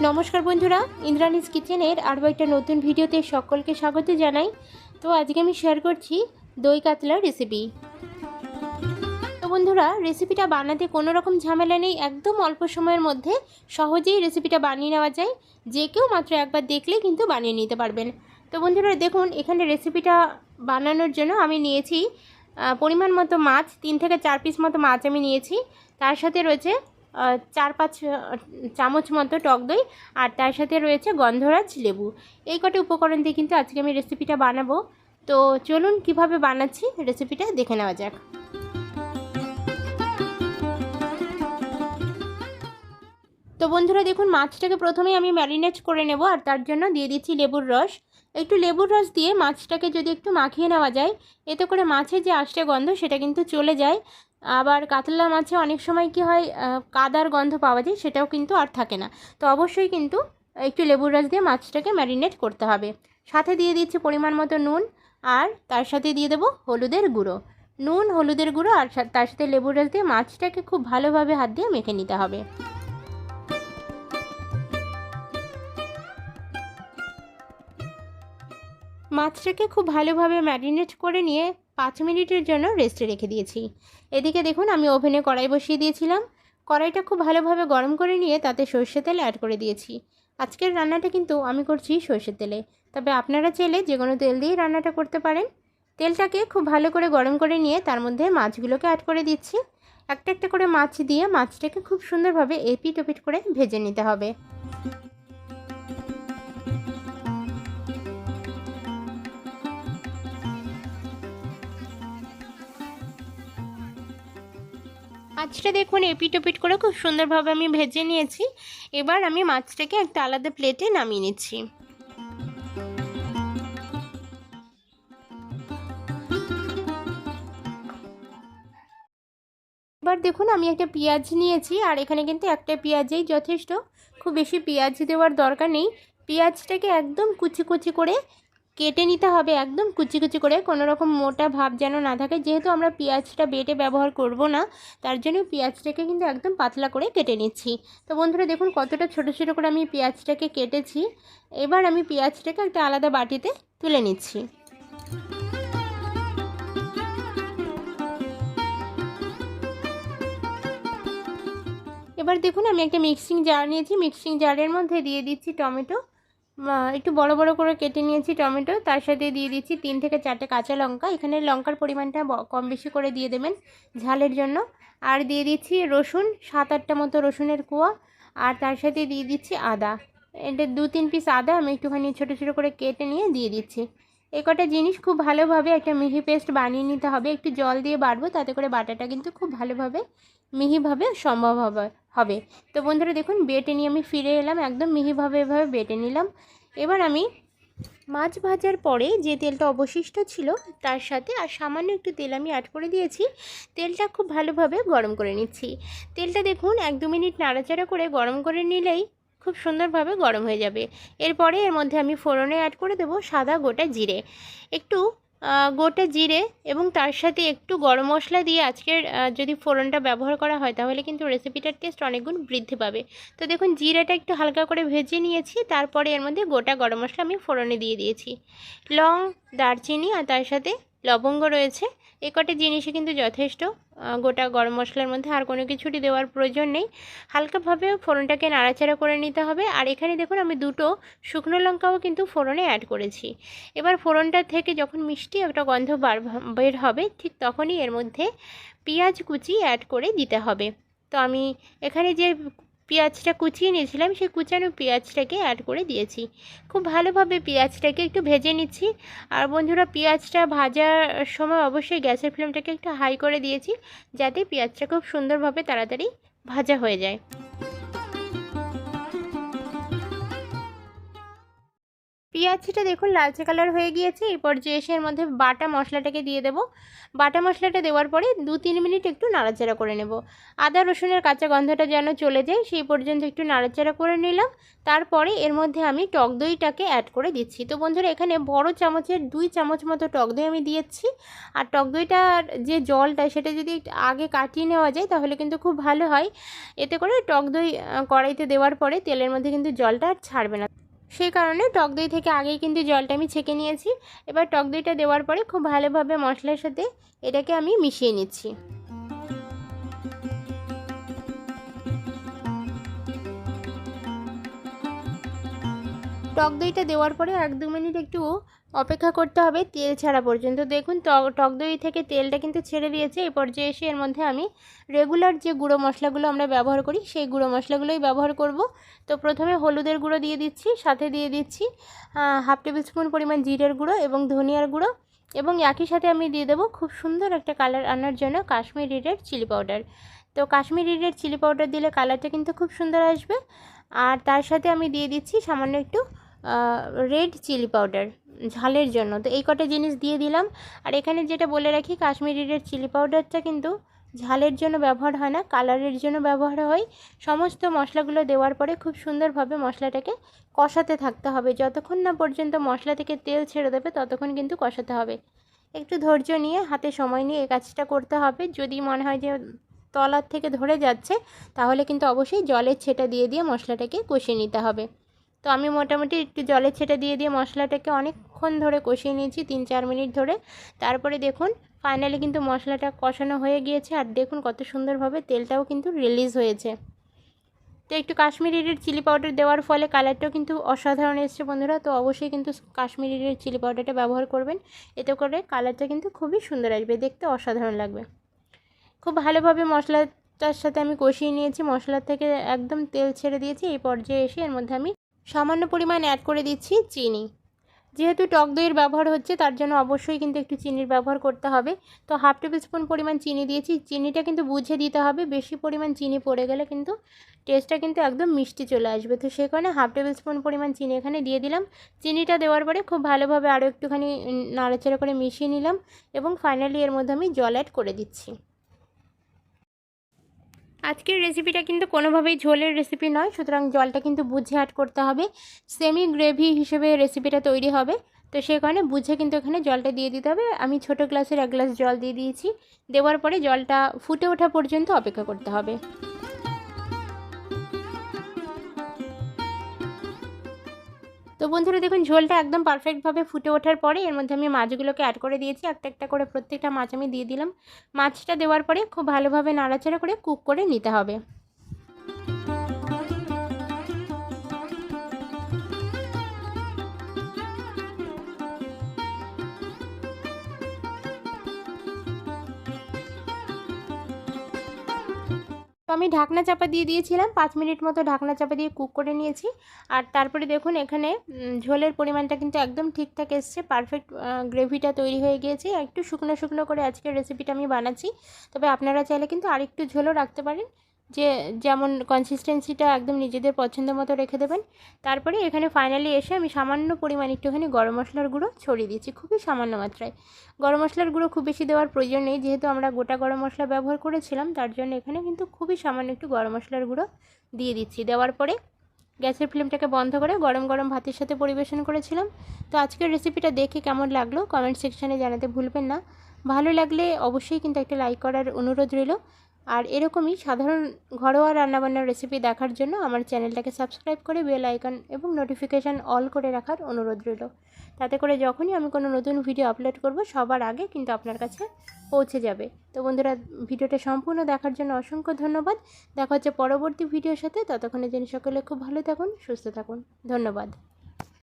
নমস্কার বন্ধুরা, ইন্দ্রাণীজ কিচেনের আরও একটা নতুন ভিডিওতে সকলকে স্বাগত জানাই। তো আজকে আমি শেয়ার করছি দই কাতলার রেসিপি। তো বন্ধুরা, রেসিপিটা বানাতে কোনো রকম ঝামেলা নেই, একদম অল্প সময়ের মধ্যে সহজেই রেসিপিটা বানিয়ে নেওয়া যায়। যে কেউ মাত্র একবার দেখলে কিন্তু বানিয়ে নিতে পারবেন। তো বন্ধুরা দেখুন, এখানে রেসিপিটা বানানোর জন্য আমি নিয়েছি পরিমাণ মতো মাছ, 3 থেকে 4 পিস মতো মাছ আমি নিয়েছি। তার সাথে রয়েছে 4-5 চামচ মতো টক দই, আর তার সাথে রয়েছে গন্ধরাজ লেবু। এই কটি উপকরণ দিয়ে কিন্তু আজকে আমি রেসিপিটা বানাবো। তো চলুন কিভাবে বানাচ্ছি রেসিপিটা দেখে নেওয়া যাক। তো বন্ধুরা দেখুন, মাছটাকে প্রথমেই আমি ম্যারিনেট করে নেব, আর তার জন্য দিয়ে দিচ্ছি লেবুর রস। একটু লেবুর রস দিয়ে মাছটাকে যদি একটু মাখিয়ে নেওয়া যায়, এতে করে মাছের যে আষ্টে গন্ধ সেটা কিন্তু চলে যায়। আবার কাতলা মাছে অনেক সময় কি হয়, কাদার গন্ধ পাওয়া যায়, সেটাও কিন্তু আর থাকে না। তো অবশ্যই কিন্তু একটু লেবুর রস দিয়ে মাছটাকে ম্যারিনেট করতে হবে। সাথে দিয়ে দিচ্ছি পরিমাণ মতো নুন, আর তার সাথে দিয়ে দেবো হলুদের গুঁড়ো। নুন, হলুদের গুঁড়ো আর তার সাথে লেবুর রস দিয়ে মাছটাকে খুব ভালোভাবে হাত দিয়ে মেখে নিতে হবে। মাছটাকে খুব ভালোভাবে ম্যারিনেট করে নিয়ে 5 মিনিটের জন্য রেস্টে রেখে দিয়েছি। এদিকে দেখুন, আমি ওভেনে কড়াই বসিয়ে দিয়েছিলাম। কড়াইটা খুব ভালোভাবে গরম করে নিয়ে তাতে সর্ষে তেল অ্যাড করে দিয়েছি। আজকের রান্নাটা কিন্তু আমি করছি সর্ষের তেলে, তবে আপনারা চাইলে যে কোনো তেল দিয়েই রান্নাটা করতে পারেন। তেলটাকে খুব ভালো করে গরম করে নিয়ে তার মধ্যে মাছগুলোকে অ্যাড করে দিচ্ছি। একটা একটা করে মাছ দিয়ে মাছটাকে খুব সুন্দরভাবে এপিট ওপিট করে ভেজে নিতে হবে। মাছটা দেখুন এপিট ওপিট করে খুব সুন্দরভাবে আমি ভেজে নিয়েছি। এবার আমি মাছটাকে একটা আলাদা প্লেটে নামিয়ে নিচ্ছি। এবার দেখুন, আমি একটা পেঁয়াজ নিয়েছি, আর এখানে কিন্তু একটা পেঁয়াজেই যথেষ্ট, খুব বেশি পেঁয়াজ দেওয়ার দরকার নেই। পেঁয়াজটাকে একদম কুচি কুচি করে কেটে নিতে হবে, একদম কুচি কুচি করে, কোনো রকম মোটা ভাব যেন না থাকে। যেহেতু আমরা পেঁয়াজটা বেটে ব্যবহার করব না, তার জন্য পেঁয়াজটাকে কিন্তু একদম পাতলা করে কেটে নিচ্ছি। তো বন্ধুরা দেখুন, কতটা ছোট ছোট করে আমি পেঁয়াজটাকে কেটেছি। এবার আমি পেঁয়াজটাকে একটা আলাদা বাটিতে তুলে নিচ্ছি। এবার দেখুন, আমি একটা মিক্সিং জার নিয়েছি। মিক্সিং জারের মধ্যে দিয়ে দিচ্ছি টমেটো, একটু বড় বড় করে কেটে নিয়েছি টমেটো। তার সাথে দিয়ে দিচ্ছি 3 থেকে 4টে কাঁচা লঙ্কা। এখানে লঙ্কার পরিমাণটা কম বেশি করে দিয়ে দেবেন ঝালের জন্য। আর দিয়ে দিচ্ছি রসুন, 7-8টা মতো রসুনের কোয়া। আর তার সাথে দিয়ে দিচ্ছি আদা। এটা 2-3 পিস আদা আমি একটুখানি ছোটো ছোটো করে কেটে নিয়ে দিয়ে দিচ্ছি। এই কটা জিনিস খুব ভালোভাবে একটা মিহি পেস্ট বানিয়ে নিতে হবে। একটু জল দিয়ে বাটবো, তাতে করে বাটাটা কিন্তু খুব ভালোভাবে মিহিভাবে সম্ভব হবে। তো বন্ধুরা দেখুন, বেটে নিয়ে আমি ফিরে এলাম, একদম মিহিভাবে এভাবে বেটে নিলাম। এবার আমি মাছ ভাজার পরে যে তেলটা অবশিষ্ট ছিল তার সাথে আর সামান্য একটু তেল আমি অ্যাড করে দিয়েছি। তেলটা খুব ভালোভাবে গরম করে নিচ্ছি। তেলটা দেখুন 1-2 মিনিট নাড়াচাড়া করে গরম করে নিলেই খুব সুন্দরভাবে গরম হয়ে যাবে। এরপরে এর মধ্যে আমি ফোড়নে অ্যাড করে দেবো সাদা গোটা জিরে, একটু গোটা জিরে, এবং তার সাথে একটু গরম মশলা দিয়ে আজকের যদি ফোড়নটা ব্যবহার করা হয় তাহলে কিন্তু রেসিপিটার টেস্ট অনেকগুণ বৃদ্ধি পাবে। তো দেখুন, জিরাটা একটু হালকা করে ভেজে নিয়েছি। তারপরে এর মধ্যে গোটা গরম মশলা আমি ফোড়নে দিয়ে দিয়েছি। লং, দারচিনি আর তার সাথে লবঙ্গ রয়েছে। এই কটি জিনিসই কিন্তু যথেষ্ট গোটা গরম মশলার মধ্যে, আর কোনো কিছুটি দেওয়ার প্রয়োজন নেই। হালকাভাবে ফোড়নটাকে নাড়াচাড়া করে নিতে হবে। আর এখানে দেখুন, আমি 2টো শুকনো লঙ্কাও কিন্তু ফোড়নে অ্যাড করেছি। এবার ফোড়নটা থেকে যখন মিষ্টি একটা গন্ধ বের হবে, ঠিক তখনই এর মধ্যে পেঁয়াজ কুচি অ্যাড করে দিতে হবে। তো আমি এখানে যে পেঁয়াজটা কুচিয়ে নিয়েছিলাম, সেই কুচানো পেঁয়াজটাকে অ্যাড করে দিয়েছি। খুব ভালোভাবে পেঁয়াজটাকে একটু ভেজে নিচ্ছি। আর বন্ধুরা, পেঁয়াজটা ভাজার সময় অবশ্যই গ্যাসের ফ্লেমটাকে একটু হাই করে দিয়েছি, যাতে পেঁয়াজটা খুব সুন্দরভাবে তাড়াতাড়ি ভাজা হয়ে যায়। পেঁয়াজটা দেখুন লালচে কালার হয়ে গিয়েছে। এই পর্যায়ে এসে এর মধ্যে বাটা মশলাটাকে দিয়ে দেব। বাটা মশলাটা দেওয়ার পরে 2-3 মিনিট একটু নাড়াচাড়া করে নেব। আদা রসুনের কাঁচা গন্ধটা যেন চলে যায় সেই পর্যন্ত একটু নাড়াচাড়া করে নিলাম। তারপরে এর মধ্যে আমি টক দইটাকে অ্যাড করে দিচ্ছি। তো বন্ধুরা এখানে বড় চামচের 2 চামচ মতো টক দই আমি দিয়েছি। আর টক দইটার যে জলটা সেটা যদি আগে কাটিয়ে নেওয়া যায় তাহলে কিন্তু খুব ভালো হয়। এতে করে টক দই কড়াইতে দেওয়ার পরে তেলের মধ্যে কিন্তু জলটা আর ছাড়বে না। সেই কারণে টক দই থেকে আগেই কিন্তু জলটা আমি ছেঁকে নিয়েছি। এবার টক দইটা দেওয়ার পরে খুব ভালোভাবে মশলার সাথে এটাকে আমি মিশিয়ে নিচ্ছি। টক দইটা দেওয়ার পরে 1-2 মিনিট একটু অপেক্ষা করতে হবে তেল ছাড়া পর্যন্ত। দেখুন টক দই থেকে তেলটা কিন্তু ছেড়ে দিয়েছে। এই পর্যায়ে এসে এর মধ্যে আমি রেগুলার যে গুঁড়ো মশলাগুলো আমরা ব্যবহার করি সেই গুঁড়ো মশলাগুলোই ব্যবহার করব। তো প্রথমে হলুদের গুঁড়ো দিয়ে দিচ্ছি, সাথে দিয়ে দিচ্ছি 1/2 টেবিল স্পুন পরিমাণ জিরের গুঁড়ো এবং ধনিয়ার গুঁড়ো, এবং একই সাথে আমি দিয়ে দেবো খুব সুন্দর একটা কালার আনার জন্য কাশ্মীরি রেড চিলি পাউডার। তো কাশ্মীরি রেড চিলি পাউডার দিলে কালারটা কিন্তু খুব সুন্দর আসবে। আর তার সাথে আমি দিয়ে দিচ্ছি সামান্য একটু রেড চিলি পাউডার ঝালের জন্য। তো এই কটা জিনিস দিয়ে দিলাম। আর এখানে যেটা বলে রাখি, কাশ্মীরি রেড চিলি পাউডারটা কিন্তু ঝালের জন্য ব্যবহার হয় না, কালারের জন্য ব্যবহার হয়। সমস্ত মশলাগুলো দেওয়ার পরে খুব সুন্দরভাবে মশলাটাকে কষাতে থাকতে হবে। যতক্ষণ না পর্যন্ত মশলা থেকে তেল ছেড়ে দেবে ততক্ষণ কিন্তু কষাতে হবে। একটু ধৈর্য নিয়ে হাতে সময় নিয়ে এই কাজটা করতে হবে। যদি মনে হয় যে তলার থেকে ধরে যাচ্ছে তাহলে কিন্তু অবশ্যই জলের ছেটা দিয়ে দিয়ে মশলাটাকে কষিয়ে নিতে হবে। তো আমি মোটামুটি একটু জলের ছেটা দিয়ে দিয়ে মশলাটাকে অনেকক্ষণ ধরে কষিয়ে নিয়েছি, 3-4 মিনিট ধরে। তারপরে দেখুন ফাইনালি কিন্তু মশলাটা কষানো হয়ে গিয়েছে। আর দেখুন কত সুন্দরভাবে তেলটাও কিন্তু রিলিজ হয়েছে। তো একটু কাশ্মীরি রেড চিলি পাউডার দেওয়ার ফলে কালারটাও কিন্তু অসাধারণ এসছে বন্ধুরা। তো অবশ্যই কিন্তু কাশ্মীরি রেড চিলি পাউডারটা ব্যবহার করবেন, এতে করে কালারটা কিন্তু খুবই সুন্দর আসবে, দেখতে অসাধারণ লাগবে। খুব ভালোভাবে মশলাটার সাথে আমি কষিয়ে নিয়েছি, মশলা থেকে একদম তেল ছেড়ে দিয়েছি। এই পর্যায়ে এসে এর মধ্যে আমি সামান্য পরিমাণ অ্যাড করে দিচ্ছি চিনি। যেহেতু টক দইয়ের ব্যবহার হচ্ছে তার জন্য অবশ্যই কিন্তু একটু চিনির ব্যবহার করতে হবে। তো 1/2 টেবিল স্পুন পরিমাণ চিনি দিয়েছি। চিনিটা কিন্তু বুঝে দিতে হবে, বেশি পরিমাণ চিনি পড়ে গেলে কিন্তু টেস্টটা কিন্তু একদম মিষ্টি চলে আসবে। তো সেই কারণে 1/2 টেবিল স্পুন পরিমাণ চিনি এখানে দিয়ে দিলাম। চিনিটা দেওয়ার পরে খুব ভালোভাবে আরও একটুখানি নাড়াচাড়া করে মিশিয়ে নিলাম, এবং ফাইনালি এর মধ্যে আমি জল অ্যাড করে দিচ্ছি। আজকের রেসিপিটা কিন্তু কোনোভাবেই ঝোলের রেসিপি নয়, সুতরাং জলটা কিন্তু বুঝে অ্যাড করতে হবে। সেমি গ্রেভি হিসেবে রেসিপিটা তৈরি হবে। তো সেই কারণে বুঝে কিন্তু এখানে জলটা দিয়ে দিতে হবে। আমি ছোটো গ্লাসের 1 গ্লাস জল দিয়ে দিয়েছি। দেওয়ার পরে জলটা ফুটে ওঠা পর্যন্ত অপেক্ষা করতে হবে। তো বন্ধুরা দেখুন ঝোলটা একদম পারফেক্টভাবে ফুটে ওঠার পরে এর মধ্যে আমি মাছগুলোকে অ্যাড করে দিয়েছি। একটা একটা করে প্রত্যেকটা মাছ আমি দিয়ে দিলাম। মাছটা দেওয়ার পরে খুব ভালোভাবে নাড়াচাড়া করে কুক করে নিতে হবে। তো আমি ঢাকনা চাপা দিয়ে দিয়েছিলাম, 5 মিনিট মতো ঢাকনা চাপা দিয়ে কুক করে নিয়েছি। আর তারপরে দেখুন এখানে ঝোলের পরিমাণটা কিন্তু একদম ঠিকঠাক এসছে, পারফেক্ট গ্রেভিটা তৈরি হয়ে গিয়েছে। একটু শুকনো শুকনো করে আজকের রেসিপিটা আমি বানাচ্ছি, তবে আপনারা চাইলে কিন্তু আরেকটু ঝোলও রাখতে পারেন, যেমন কনসিস্টেন্সিটা একদম নিজেদের পছন্দ মতো রেখে দেবেন। তারপরে এখানে ফাইনালি এসে আমি সামান্য পরিমাণ একটুখানি গরম মশলার গুঁড়ো ছড়িয়ে দিচ্ছি, খুবই সামান্য মাত্রায়। গরম মশলার গুঁড়ো খুব বেশি দেওয়ার প্রয়োজন নেই, যেহেতু আমরা গোটা গরম মশলা ব্যবহার করেছিলাম, তার জন্য এখানে কিন্তু খুবই সামান্য একটু গরম মশলার গুঁড়ো দিয়ে দিচ্ছি। দেওয়ার পরে গ্যাসের ফ্লেমটাকে বন্ধ করে গরম গরম ভাতের সাথে পরিবেশন করেছিলাম। তো আজকের রেসিপিটা দেখে কেমন লাগলো কমেন্ট সেকশানে জানাতে ভুলবেন না। ভালো লাগলে অবশ্যই কিন্তু একটা লাইক করার অনুরোধ রইল। আর এরকমই সাধারণ ঘরোয়া রান্নাবান্নার রেসিপি দেখার জন্য আমার চ্যানেলটাকে সাবস্ক্রাইব করে বেল আইকন এবং নোটিফিকেশান অল করে রাখার অনুরোধ রইল। তাতে করে যখনই আমি কোনো নতুন ভিডিও আপলোড করব সবার আগে কিন্তু আপনার কাছে পৌঁছে যাবে। তো বন্ধুরা ভিডিওটা সম্পূর্ণ দেখার জন্য অসংখ্য ধন্যবাদ। দেখা হচ্ছে পরবর্তী ভিডিওর সাথে, ততক্ষণের জন্য সকলে খুব ভালো থাকুন, সুস্থ থাকুন। ধন্যবাদ।